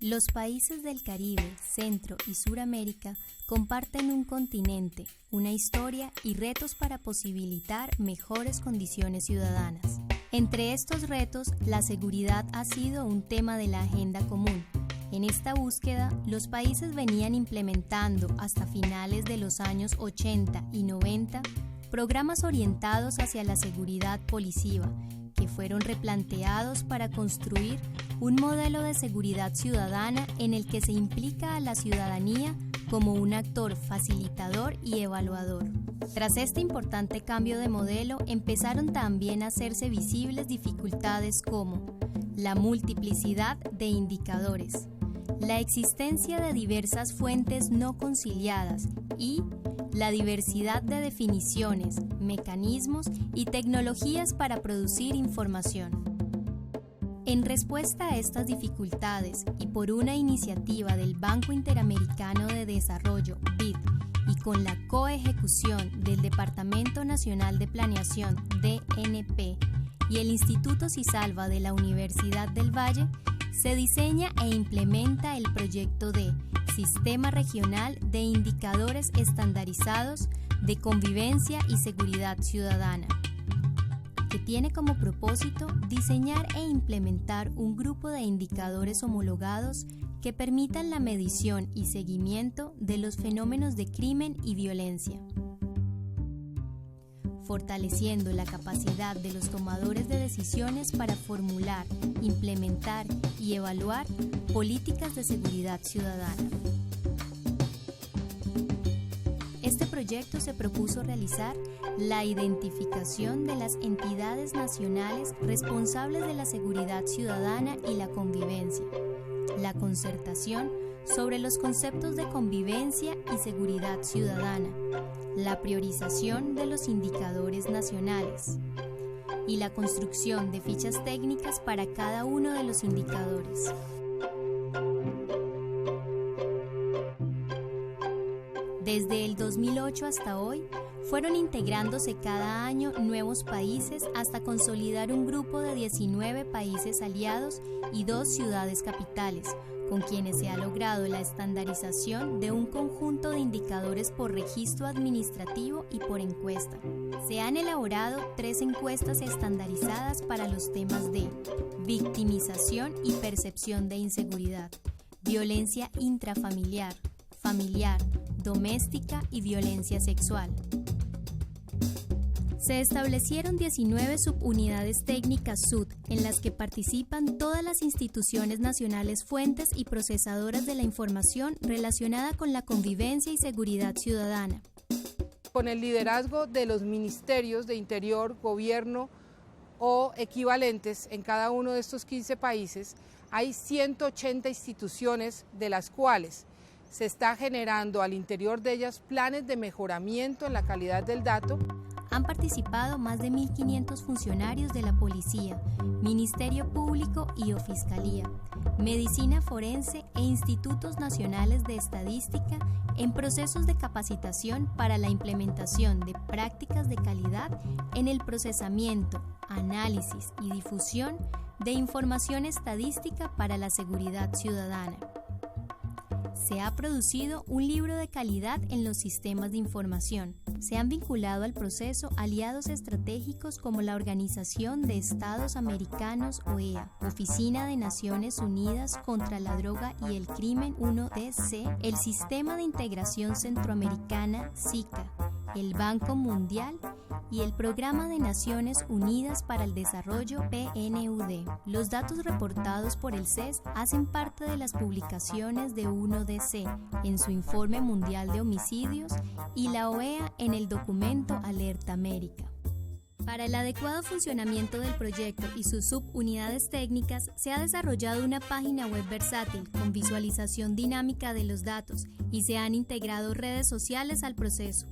Los países del Caribe, Centro y Suramérica comparten un continente, una historia y retos para posibilitar mejores condiciones ciudadanas. Entre estos retos, la seguridad ha sido un tema de la agenda común. En esta búsqueda, los países venían implementando hasta finales de los años 80 y 90 programas orientados hacia la seguridad policiva, que fueron replanteados para construir un modelo de seguridad ciudadana en el que se implica a la ciudadanía como un actor facilitador y evaluador. Tras este importante cambio de modelo, empezaron también a hacerse visibles dificultades como la multiplicidad de indicadores, la existencia de diversas fuentes no conciliadas y la diversidad de definiciones, mecanismos y tecnologías para producir información. En respuesta a estas dificultades y por una iniciativa del Banco Interamericano de Desarrollo, BID, y con la coejecución del Departamento Nacional de Planeación, DNP, y el Instituto Cisalva de la Universidad del Valle, se diseña e implementa el proyecto de Sistema Regional de Indicadores Estandarizados de Convivencia y Seguridad Ciudadana, que tiene como propósito diseñar e implementar un grupo de indicadores homologados que permitan la medición y seguimiento de los fenómenos de crimen y violencia, fortaleciendo la capacidad de los tomadores de decisiones para formular, implementar y evaluar políticas de seguridad ciudadana. Este proyecto se propuso realizar la identificación de las entidades nacionales responsables de la seguridad ciudadana y la convivencia, la concertación sobre los conceptos de convivencia y seguridad ciudadana, la priorización de los indicadores nacionales y la construcción de fichas técnicas para cada uno de los indicadores. Desde el 2008 hasta hoy, fueron integrándose cada año nuevos países hasta consolidar un grupo de 19 países aliados y 2 ciudades capitales, con quienes se ha logrado la estandarización de un conjunto de indicadores por registro administrativo y por encuesta. Se han elaborado 3 encuestas estandarizadas para los temas de victimización y percepción de inseguridad, violencia intrafamiliar, familiar, doméstica y violencia sexual. Se establecieron 19 subunidades técnicas SUD en las que participan todas las instituciones nacionales fuentes y procesadoras de la información relacionada con la convivencia y seguridad ciudadana. Con el liderazgo de los ministerios de Interior, Gobierno o equivalentes en cada uno de estos 15 países, hay 180 instituciones de las cuales se está generando al interior de ellas planes de mejoramiento en la calidad del dato. Han participado más de 1.500 funcionarios de la Policía, Ministerio Público y o Fiscalía, Medicina Forense e Institutos Nacionales de Estadística en procesos de capacitación para la implementación de prácticas de calidad en el procesamiento, análisis y difusión de información estadística para la seguridad ciudadana. Se ha producido un libro de calidad en los sistemas de información. Se han vinculado al proceso aliados estratégicos como la Organización de Estados Americanos OEA, Oficina de Naciones Unidas contra la Droga y el Crimen 1DC, el Sistema de Integración Centroamericana SICA, el Banco Mundial y el Programa de Naciones Unidas para el Desarrollo PNUD. Los datos reportados por el CES hacen parte de las publicaciones de 1DC en su Informe Mundial de Homicidios y la OEA en el documento Alerta América. Para el adecuado funcionamiento del proyecto y sus subunidades técnicas, se ha desarrollado una página web versátil con visualización dinámica de los datos y se han integrado redes sociales al proceso.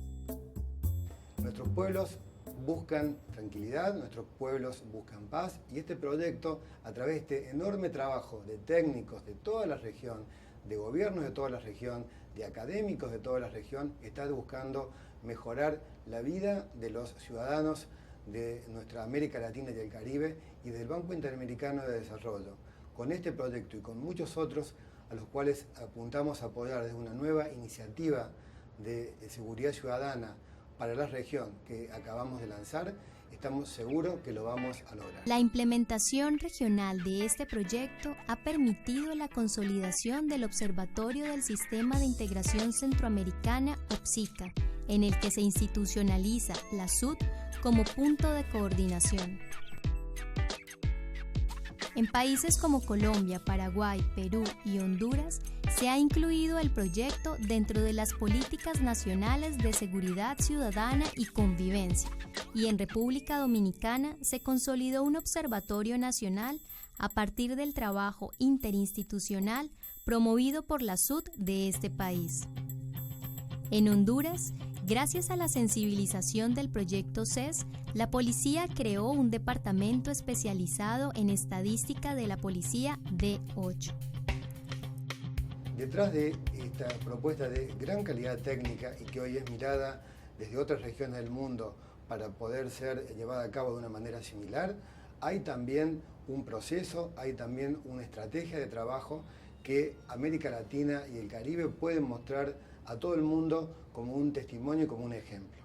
Nuestros pueblos buscan tranquilidad, nuestros pueblos buscan paz y este proyecto, a través de este enorme trabajo de técnicos de toda la región, de gobiernos de toda la región, de académicos de toda la región, está buscando mejorar la vida de los ciudadanos de nuestra América Latina y el Caribe y del Banco Interamericano de Desarrollo. Con este proyecto y con muchos otros a los cuales apuntamos a apoyar desde una nueva iniciativa de seguridad ciudadana para la región que acabamos de lanzar, estamos seguros que lo vamos a lograr. La implementación regional de este proyecto ha permitido la consolidación del Observatorio del Sistema de Integración Centroamericana, OPSICA, en el que se institucionaliza la SUD como punto de coordinación. En países como Colombia, Paraguay, Perú y Honduras, se ha incluido el proyecto dentro de las políticas nacionales de seguridad ciudadana y convivencia, y en República Dominicana se consolidó un observatorio nacional a partir del trabajo interinstitucional promovido por la SUD de este país. En Honduras, gracias a la sensibilización del proyecto CES, la policía creó un departamento especializado en estadística de la policía D8. Detrás de esta propuesta de gran calidad técnica y que hoy es mirada desde otras regiones del mundo para poder ser llevada a cabo de una manera similar, hay también un proceso, hay también una estrategia de trabajo que América Latina y el Caribe pueden mostrar a todo el mundo como un testimonio y como un ejemplo.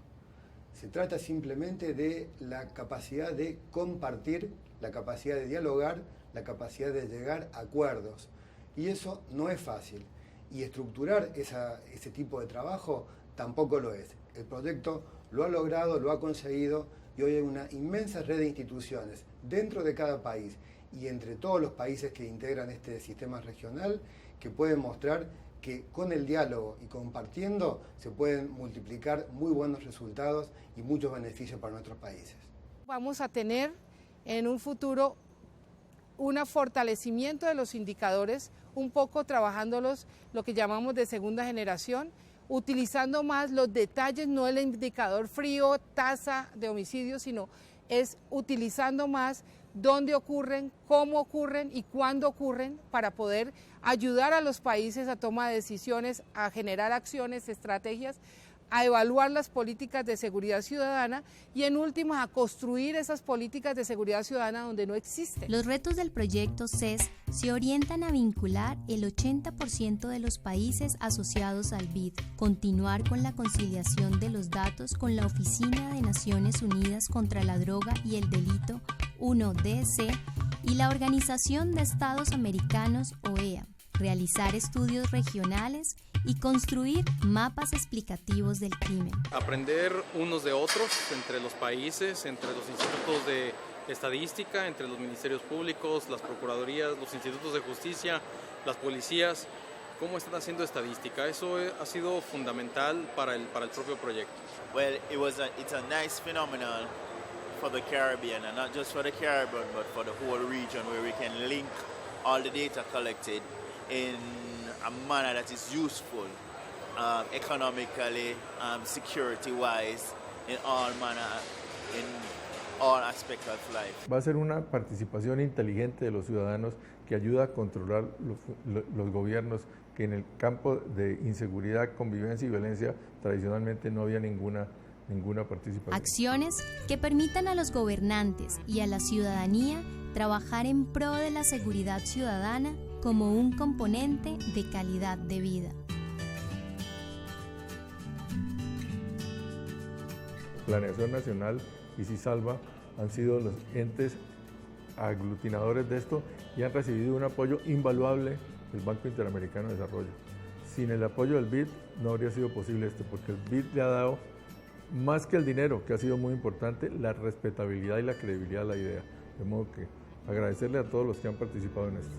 Se trata simplemente de la capacidad de compartir, la capacidad de dialogar, la capacidad de llegar a acuerdos. Y eso no es fácil. Y estructurar ese tipo de trabajo tampoco lo es. El proyecto lo ha logrado, lo ha conseguido, y hoy hay una inmensa red de instituciones dentro de cada país y entre todos los países que integran este sistema regional que pueden mostrar que con el diálogo y compartiendo se pueden multiplicar muy buenos resultados y muchos beneficios para nuestros países. Vamos a tener en un futuro un fortalecimiento de los indicadores, un poco trabajándolos lo que llamamos de segunda generación, utilizando más los detalles, no el indicador frío, tasa de homicidios, sino es utilizando más dónde ocurren, cómo ocurren y cuándo ocurren para poder ayudar a los países a tomar decisiones, a generar acciones, estrategias, a evaluar las políticas de seguridad ciudadana y en últimas a construir esas políticas de seguridad ciudadana donde no existen. Los retos del proyecto CES se orientan a vincular el 80% de los países asociados al BID, continuar con la conciliación de los datos con la Oficina de Naciones Unidas contra la Droga y el Delito, UNODC, y la Organización de Estados Americanos, OEA, realizar estudios regionales y construir mapas explicativos del crimen. Aprender unos de otros entre los países, entre los institutos de estadística, entre los ministerios públicos, las procuradurías, los institutos de justicia, las policías, cómo están haciendo estadística. Eso ha sido fundamental para el propio proyecto. Well, it's a nice phenomenon for the Caribbean, and not just for the Caribbean, but for the whole region, where we can link all the data collected in a manner that is useful, economically, security-wise, in all aspects of life. Va a ser una participación inteligente de los ciudadanos que ayuda a controlar los gobiernos, que en el campo de inseguridad, convivencia y violencia tradicionalmente no había ninguna participación. Acciones que permitan a los gobernantes y a la ciudadanía trabajar en pro de la seguridad ciudadana como un componente de calidad de vida. Planeación Nacional y CISALVA han sido los entes aglutinadores de esto y han recibido un apoyo invaluable del Banco Interamericano de Desarrollo. Sin el apoyo del BID no habría sido posible esto, porque el BID le ha dado, más que el dinero, que ha sido muy importante, la respetabilidad y la credibilidad a la idea. De modo que agradecerle a todos los que han participado en esto.